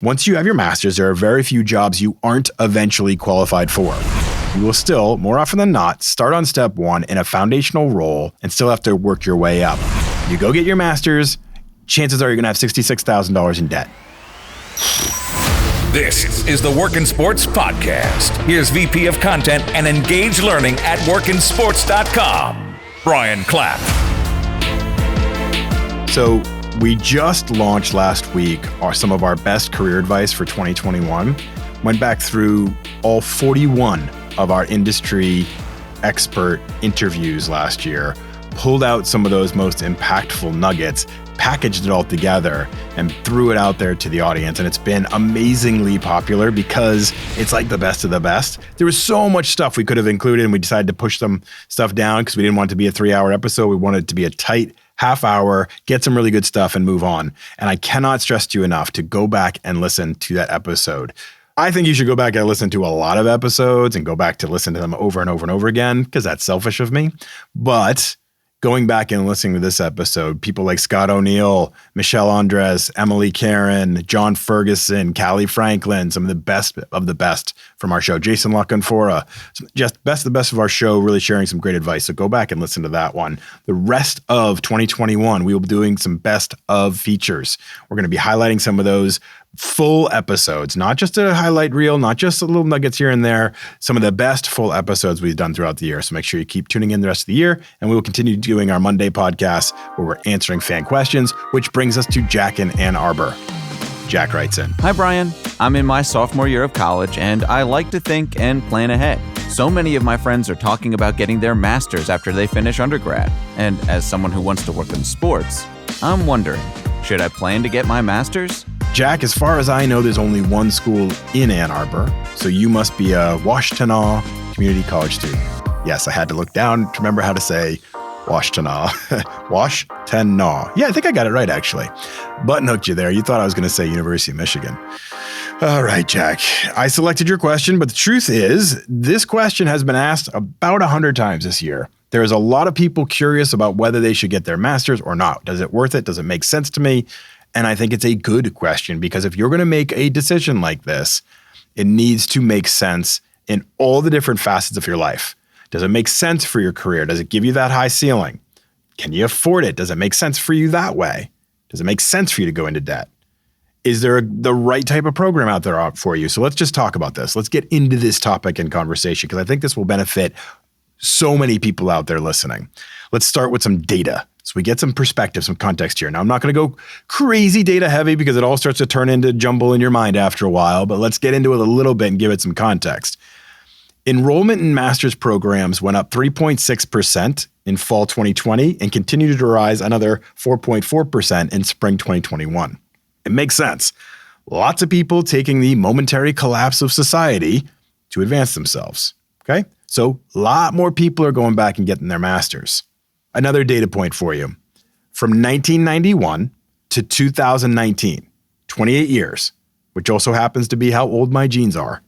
Once you have your master's, there are very few jobs you aren't eventually qualified for. You will still, more often than not, start on step one in a foundational role and still have to work your way up. You go get your master's, chances are you're going to have $66,000 in debt. This is the Workin' Sports Podcast. Here's VP of Content and Engaged Learning at workinsports.com, Brian Clapp. So we just launched last week some of our best career advice for 2021. Went back through all 41 of our industry expert interviews last year, pulled out some of those most impactful nuggets, packaged it all together, and threw it out there to the audience. And it's been amazingly popular because it's like the best of the best. There was so much stuff we could have included, and we decided to push some stuff down because we didn't want it to be a 3-hour episode. We wanted it to be a tight half hour, get some really good stuff and move on. And I cannot stress to you enough to go back and listen to that episode. I think you should go back and listen to a lot of episodes and go back to listen to them over and over and over again, because that's selfish of me. But going back and listening to this episode, people like Scott O'Neill, Michelle Andres, Emily Karen, John Ferguson, Callie Franklin, some of the best from our show, Jason Lockenfora, just best of the best of our show, really sharing some great advice. So go back and listen to that one. The rest of 2021, we will be doing some best of features. We're going to be highlighting some of those full episodes, not just a highlight reel, not just little nuggets here and there, some of the best full episodes we've done throughout the year. So make sure you keep tuning in the rest of the year, and we will continue doing our Monday podcast where we're answering fan questions, which brings us to Jack in Ann Arbor. Jack writes in. Hi, Brian. I'm in my sophomore year of college, and I like to think and plan ahead. So many of my friends are talking about getting their master's after they finish undergrad. And as someone who wants to work in sports, I'm wondering, should I plan to get my master's? Jack, as far as I know, there's only one school in Ann Arbor, so you must be a Washtenaw Community College student. Yes, I had to look down to remember how to say Washtenaw. Washtenaw. Yeah, I think I got it right, actually. Button hooked you there. You thought I was going to say University of Michigan. All right, Jack. I selected your question, but the truth is, this question has been asked about 100 times this year. There's a lot of people curious about whether they should get their master's or not. Does it worth it? Does it make sense to me? And I think it's a good question, because if you're going to make a decision like this, it needs to make sense in all the different facets of your life. Does it make sense for your career? Does it give you that high ceiling? Can you afford it? Does it make sense for you that way? Does it make sense for you to go into debt? Is there the right type of program out there for you? So let's just talk about this. Let's get into this topic and conversation, because I think this will benefit so many people out there listening. Let's start with some data, so we get some perspective, some context here. Now, I'm not going to go crazy data heavy because it all starts to turn into jumble in your mind after a while, but let's get into it a little bit and give it some context. Enrollment in master's programs went up 3.6% in fall 2020 and continued to rise another 4.4% in spring 2021. It makes sense. Lots of people taking the momentary collapse of society to advance themselves. Okay? So a lot more people are going back and getting their master's. Another data point for you. From 1991 to 2019, 28 years, which also happens to be how old my genes are,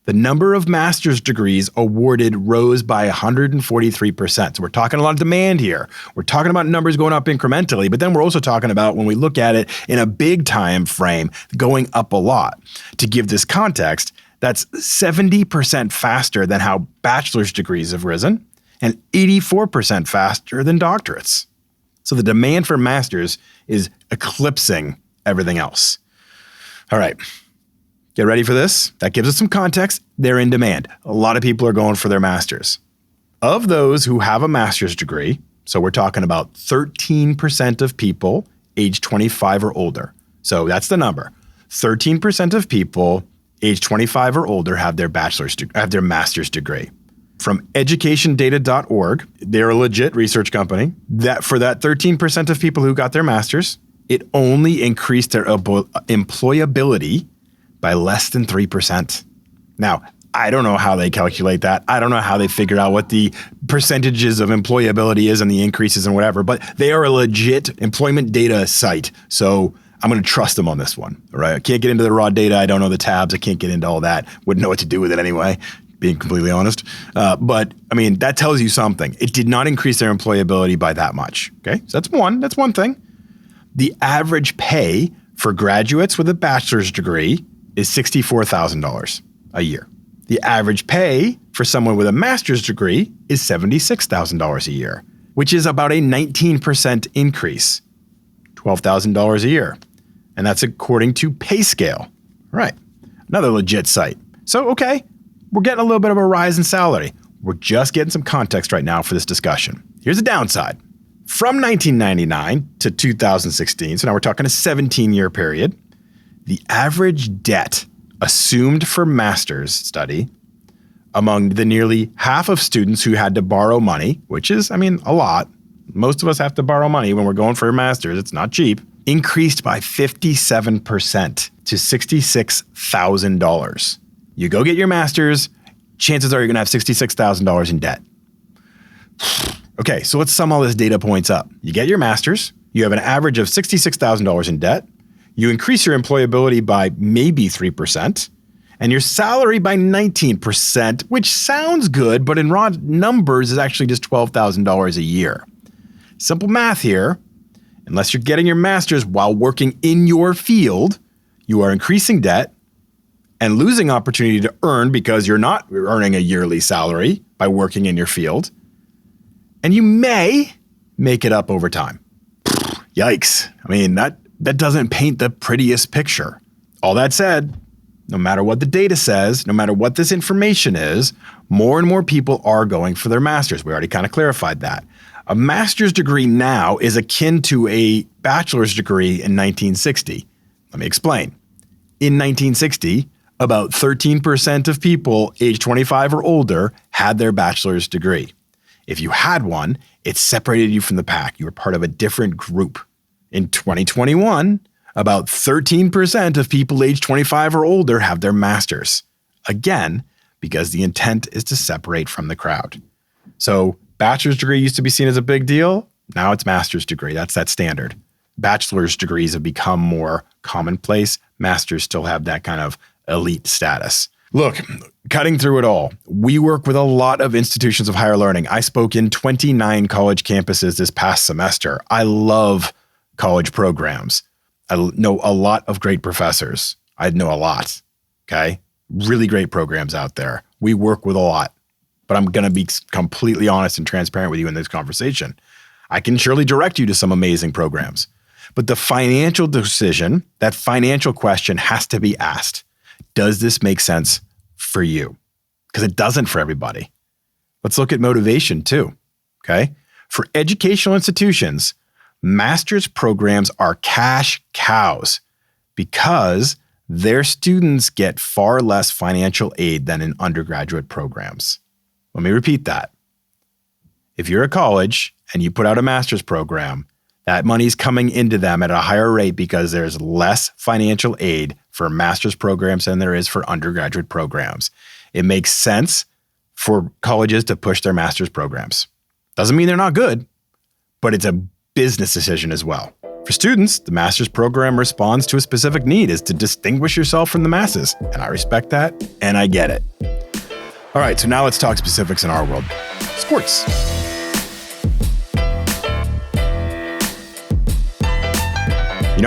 the number of master's degrees awarded rose by 143%. So we're talking a lot of demand here. We're talking about numbers going up incrementally, but then we're also talking about, when we look at it in a big time frame, going up a lot. To give this context, that's 70% faster than how bachelor's degrees have risen, and 84% faster than doctorates. So the demand for masters is eclipsing everything else. All right, get ready for this. That gives us some context. They're in demand. A lot of people are going for their masters. Of those who have a master's degree, so we're talking about 13% of people age 25 or older. So that's the number. 13% of people age 25 or older have their master's degree. From educationdata.org, they're a legit research company, that for that 13% of people who got their master's, it only increased their employability by less than 3%. Now, I don't know how they calculate that. I don't know how they figure out what the percentages of employability is and the increases and whatever, but they are a legit employment data site. So I'm going to trust them on this one. All right. I can't get into the raw data. I don't know the tabs. I can't get into all that. Wouldn't know what to do with it anyway, being completely honest. But I mean, that tells you something. It did not increase their employability by that much. Okay. So that's one thing. The average pay for graduates with a bachelor's degree is $64,000 a year. The average pay for someone with a master's degree is $76,000 a year, which is about a 19% increase, $12,000 a year. And that's according to PayScale. Right. Another legit site. So, okay, we're getting a little bit of a rise in salary. We're just getting some context right now for this discussion. Here's the downside. From 1999 to 2016, so now we're talking a 17-year period, the average debt assumed for master's study among the nearly half of students who had to borrow money, which is, a lot. Most of us have to borrow money when we're going for a master's. It's not cheap. Increased by 57% to $66,000. You go get your master's, chances are you're going to have $66,000 in debt. Okay, so let's sum all this data points up. You get your master's, you have an average of $66,000 in debt, you increase your employability by maybe 3%, and your salary by 19%, which sounds good, but in raw numbers is actually just $12,000 a year. Simple math here. Unless you're getting your master's while working in your field, you are increasing debt and losing opportunity to earn because you're not earning a yearly salary by working in your field. And you may make it up over time. Yikes. That doesn't paint the prettiest picture. All that said, no matter what the data says, no matter what this information is, more and more people are going for their master's. We already kind of clarified that. A master's degree now is akin to a bachelor's degree in 1960. Let me explain. In 1960, about 13% of people age 25 or older had their bachelor's degree. If you had one, it separated you from the pack. You were part of a different group. In 2021, about 13% of people age 25 or older have their master's. Again, because the intent is to separate from the crowd. So bachelor's degree used to be seen as a big deal. Now it's master's degree. That's that standard. Bachelor's degrees have become more commonplace. Masters still have that kind of elite status. Look, cutting through it all, we work with a lot of institutions of higher learning. I spoke in 29 college campuses this past semester. I love college programs. I know a lot of great professors. I know a lot, okay? Really great programs out there. We work with a lot, but I'm going to be completely honest and transparent with you in this conversation. I can surely direct you to some amazing programs, but the financial decision, that financial question has to be asked. Does this make sense for you? Because it doesn't for everybody. Let's look at motivation too, okay? For educational institutions, master's programs are cash cows because their students get far less financial aid than in undergraduate programs. Let me repeat that. If you're a college and you put out a master's program, that money's coming into them at a higher rate because there's less financial aid for master's programs than there is for undergraduate programs. It makes sense for colleges to push their master's programs. Doesn't mean they're not good, but it's a business decision as well. For students, the master's program responds to a specific need, is to distinguish yourself from the masses. And I respect that, and I get it. All right, so now let's talk specifics in our world. Sports.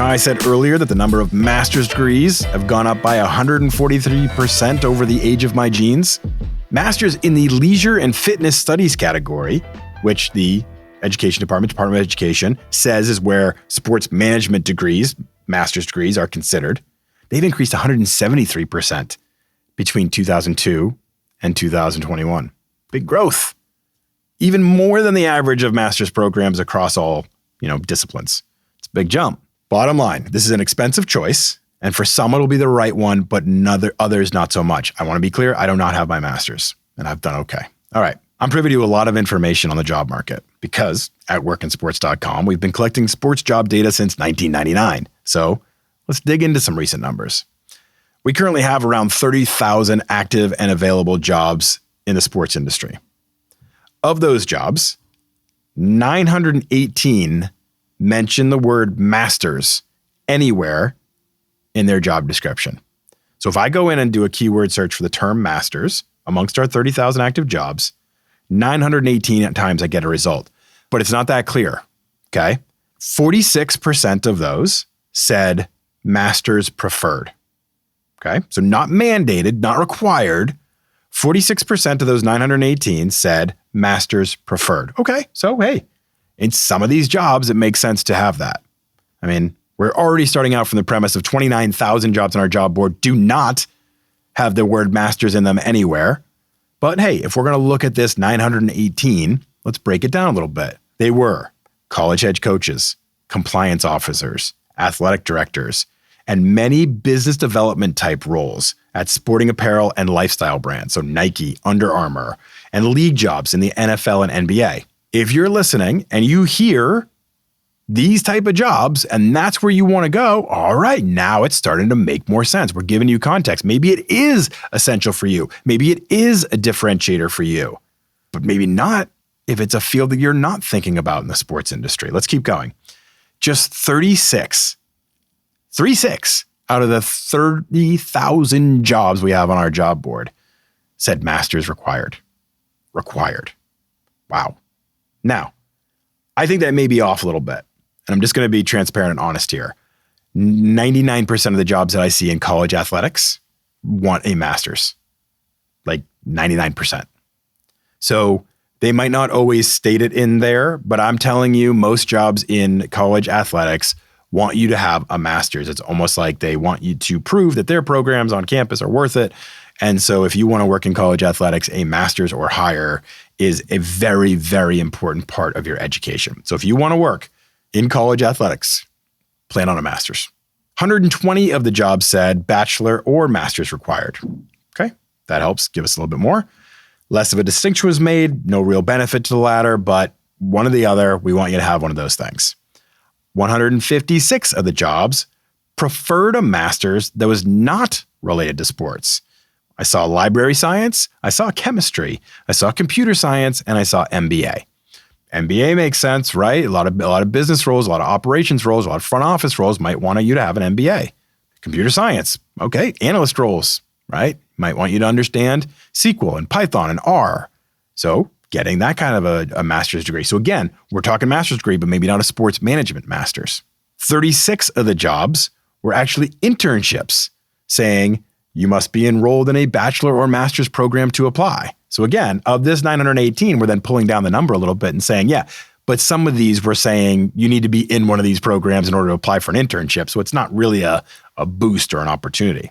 I said earlier that the number of master's degrees have gone up by 143% over the age of my genes. Master's in the leisure and fitness studies category, which the Department of Education, says is where sports management degrees, master's degrees, are considered. They've increased 173% between 2002 and 2021. Big growth. Even more than the average of master's programs across all, disciplines. It's a big jump. Bottom line, this is an expensive choice, and for some it'll be the right one, but others not so much. I want to be clear, I do not have my master's, and I've done okay. All right, I'm privy to a lot of information on the job market because at workinsports.com, we've been collecting sports job data since 1999. So let's dig into some recent numbers. We currently have around 30,000 active and available jobs in the sports industry. Of those jobs, 918 mention the word masters anywhere in their job description. So if I go in and do a keyword search for the term masters amongst our 30,000 active jobs, 918 times I get a result. But it's not that clear, okay? 46% of those said master's preferred. Okay, so not mandated, not required. 46% of those 918 said master's preferred. Okay, so hey, in some of these jobs, it makes sense to have that. I mean, we're already starting out from the premise of 29,000 jobs on our job board do not have the word master's in them anywhere. But hey, if we're going to look at this 918, let's break it down a little bit. They were college head coaches, compliance officers, athletic directors, and many business development type roles at sporting apparel and lifestyle brands. So Nike, Under Armour, and league jobs in the NFL and NBA. If you're listening and you hear these type of jobs and that's where you want to go, all right, now it's starting to make more sense. We're giving you context. Maybe it is essential for you. Maybe it is a differentiator for you, but maybe not if it's a field that you're not thinking about in the sports industry. Let's keep going. Just 36 out of the 30,000 jobs we have on our job board said master's required. Required. Wow. Now, I think that may be off a little bit. And I'm just going to be transparent and honest here. 99% of the jobs that I see in college athletics want a master's. Like 99%. So they might not always state it in there, but I'm telling you, most jobs in college athletics want you to have a master's. It's almost like they want you to prove that their programs on campus are worth it. And so if you want to work in college athletics, a master's or higher is a very, very important part of your education. So if you want to work in college athletics, plan on a master's. 120 of the jobs said bachelor or master's required. Okay, that helps give us a little bit more. Less of a distinction was made, no real benefit to the latter, but one or the other, we want you to have one of those things. 156 of the jobs preferred a master's that was not related to sports. I saw library science, I saw chemistry, I saw computer science, and I saw MBA. MBA makes sense, right? A lot of business roles, a lot of operations roles, a lot of front office roles might want you to have an MBA. Computer science, okay. Analyst roles, right? Might want you to understand SQL and Python and R. So getting that kind of a master's degree. So again, we're talking master's degree, but maybe not a sports management master's. 36 of the jobs were actually internships saying you must be enrolled in a bachelor or master's program to apply. So again, of this 918, we're then pulling down the number a little bit and saying, yeah, but some of these were saying you need to be in one of these programs in order to apply for an internship. So it's not really a boost or an opportunity.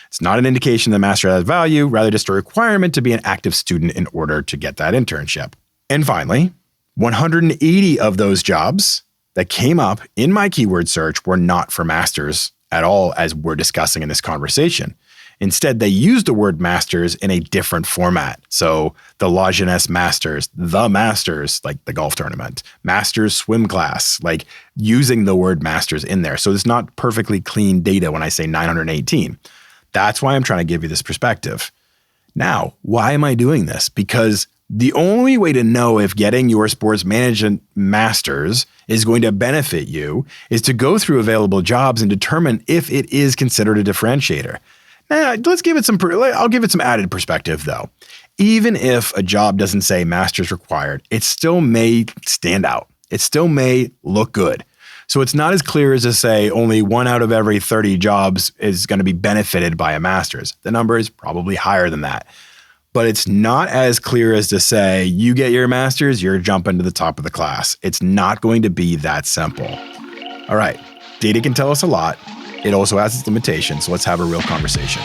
It's not an indication that master has value, rather just a requirement to be an active student in order to get that internship. And finally, 180 of those jobs that came up in my keyword search were not for masters at all, as we're discussing in this conversation. Instead, they used the word masters in a different format. So the La Jeunesse Masters, the Masters, like the golf tournament, Masters swim class, like using the word masters in there. So it's not perfectly clean data when I say 918. That's why I'm trying to give you this perspective. Now, why am I doing this? Because the only way to know if getting your sports management master's is going to benefit you is to go through available jobs and determine if it is considered a differentiator. Now, let's give it I'll give it some added perspective though. Even if a job doesn't say master's required, it still may stand out. It still may look good. So it's not as clear as to say only 1 out of every 30 jobs is going to be benefited by a master's. The number is probably higher than that. But it's not as clear as to say you get your master's, you're jumping to the top of the class. It's not going to be that simple. All right, data can tell us a lot. It also has its limitations, so let's have a real conversation.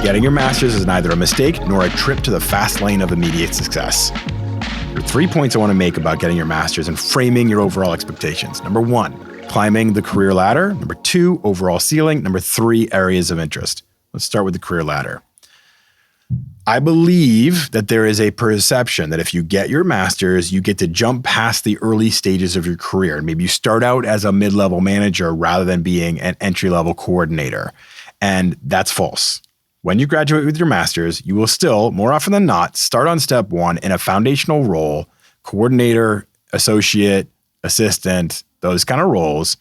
Getting your master's is neither a mistake nor a trip to the fast lane of immediate success. There are 3 points I want to make about getting your master's and framing your overall expectations. Number 1, climbing the career ladder. Number 2, overall ceiling. Number 3, areas of interest. Let's start with the career ladder. I believe that there is a perception that if you get your master's, you get to jump past the early stages of your career. And maybe you start out as a mid-level manager rather than being an entry-level coordinator. And that's false. When you graduate with your master's, you will still, more often than not, start on step 1 in a foundational role, coordinator, associate, assistant, those kind of roles,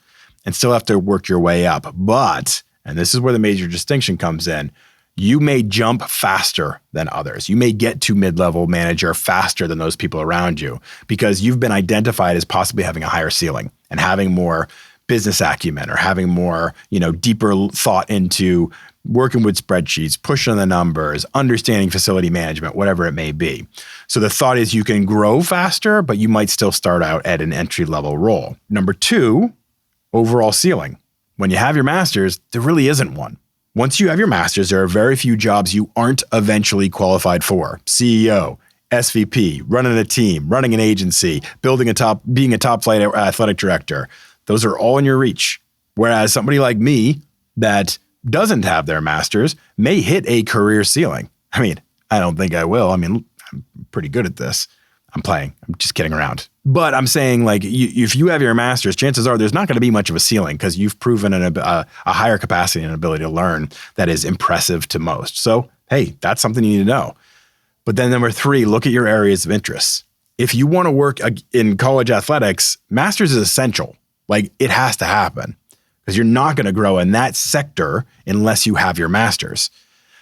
and still have to work your way up. But, and this is where the major distinction comes in, you may jump faster than others. You may get to mid-level manager faster than those people around you because you've been identified as possibly having a higher ceiling and having more business acumen or having more, deeper thought into working with spreadsheets, pushing the numbers, understanding facility management, whatever it may be. So the thought is you can grow faster, but you might still start out at an entry-level role. Number 2, overall ceiling. When you have your master's, there really isn't one. Once you have your master's, there are very few jobs you aren't eventually qualified for. CEO, SVP, running a team, running an agency, being a top flight athletic director. Those are all in your reach. Whereas somebody like me that doesn't have their master's may hit a career ceiling. I don't think I will. I'm pretty good at this. I'm just kidding around. But I'm saying if you have your master's, chances are there's not going to be much of a ceiling because you've proven a higher capacity and ability to learn that is impressive to most. So, hey, that's something you need to know. But then number 3, look at your areas of interest. If you want to work in college athletics, master's is essential. It has to happen because you're not going to grow in that sector unless you have your master's.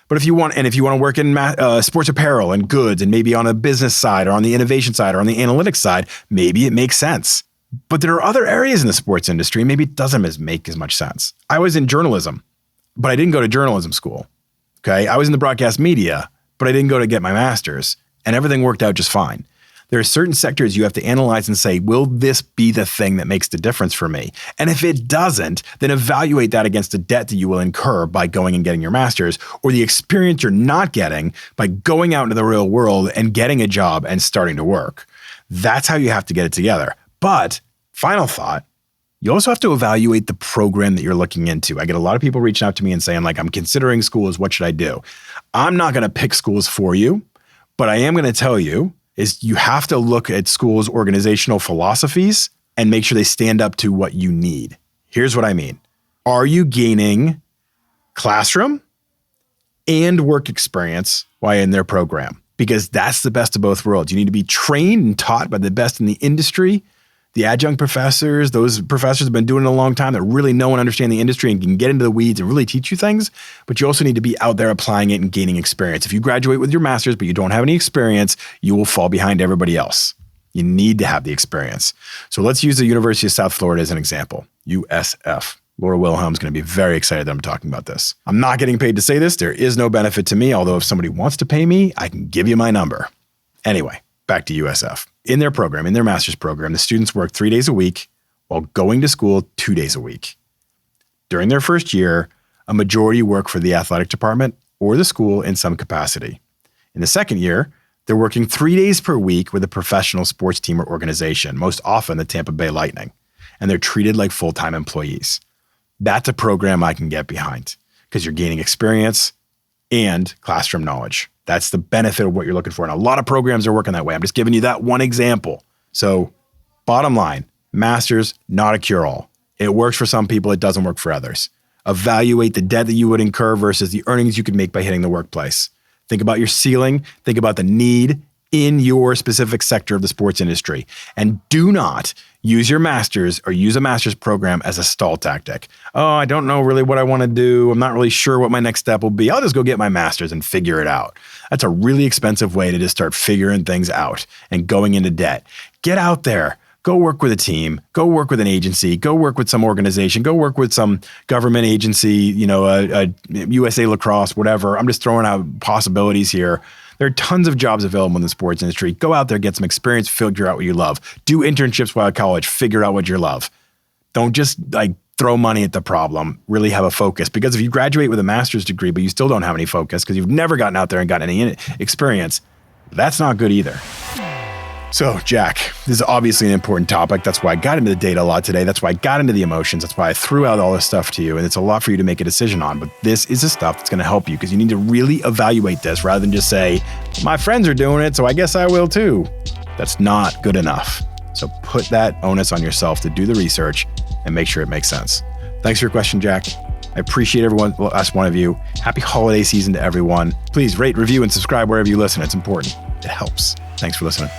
But if you want to work in sports apparel and goods and maybe on a business side or on the innovation side or on the analytics side, maybe it makes sense. But there are other areas in the sports industry, maybe it doesn't make as much sense. I was in journalism, but I didn't go to journalism school. Okay. I was in the broadcast media, but I didn't go to get my master's, and everything worked out just fine. There are certain sectors you have to analyze and say, will this be the thing that makes the difference for me? And if it doesn't, then evaluate that against the debt that you will incur by going and getting your master's, or the experience you're not getting by going out into the real world and getting a job and starting to work. That's how you have to get it together. But final thought, you also have to evaluate the program that you're looking into. I get a lot of people reaching out to me and saying, I'm considering schools. What should I do? I'm not going to pick schools for you, but I am going to tell you is you have to look at schools' organizational philosophies and make sure they stand up to what you need. Here's what I mean. Are you gaining classroom and work experience while in their program? Because that's the best of both worlds. You need to be trained and taught by the best in the industry. The adjunct professors, those professors have been doing it a long time that really know and understand the industry and can get into the weeds and really teach you things. But you also need to be out there applying it and gaining experience. If you graduate with your master's, but you don't have any experience, you will fall behind everybody else. You need to have the experience. So let's use the University of South Florida as an example, USF. Laura Wilhelm's going to be very excited that I'm talking about this. I'm not getting paid to say this. There is no benefit to me, although if somebody wants to pay me, I can give you my number. Anyway, back to USF. In their program, in their master's program, the students work 3 days a week while going to school 2 days a week. During their first year, a majority work for the athletic department or the school in some capacity. In the second year, they're working 3 days per week with a professional sports team or organization, most often the Tampa Bay Lightning, and they're treated like full-time employees. That's a program I can get behind because you're gaining experience and classroom knowledge. That's the benefit of what you're looking for. And a lot of programs are working that way. I'm just giving you that one example. So bottom line, master's, not a cure-all. It works for some people. It doesn't work for others. Evaluate the debt that you would incur versus the earnings you could make by hitting the workplace. Think about your ceiling. Think about the need in your specific sector of the sports industry. And do not use your master's or use a master's program as a stall tactic. Oh, I don't know really what I want to do. I'm not really sure what my next step will be. I'll just go get my master's and figure it out. That's a really expensive way to just start figuring things out and going into debt. Get out there. Go work with a team. Go work with an agency. Go work with some organization. Go work with some government agency, a USA Lacrosse, whatever. I'm just throwing out possibilities here. There are tons of jobs available in the sports industry. Go out there, get some experience, figure out what you love. Do internships while at college, figure out what you love. Don't just throw money at the problem. Really have a focus. Because if you graduate with a master's degree, but you still don't have any focus because you've never gotten out there and gotten any experience, that's not good either. So, Jack, this is obviously an important topic. That's why I got into the data a lot today. That's why I got into the emotions. That's why I threw out all this stuff to you. And it's a lot for you to make a decision on. But this is the stuff that's going to help you because you need to really evaluate this rather than just say, my friends are doing it, so I guess I will too. That's not good enough. So put that onus on yourself to do the research and make sure it makes sense. Thanks for your question, Jack. I appreciate everyone, last one of you. Happy holiday season to everyone. Please rate, review, and subscribe wherever you listen. It's important. It helps. Thanks for listening.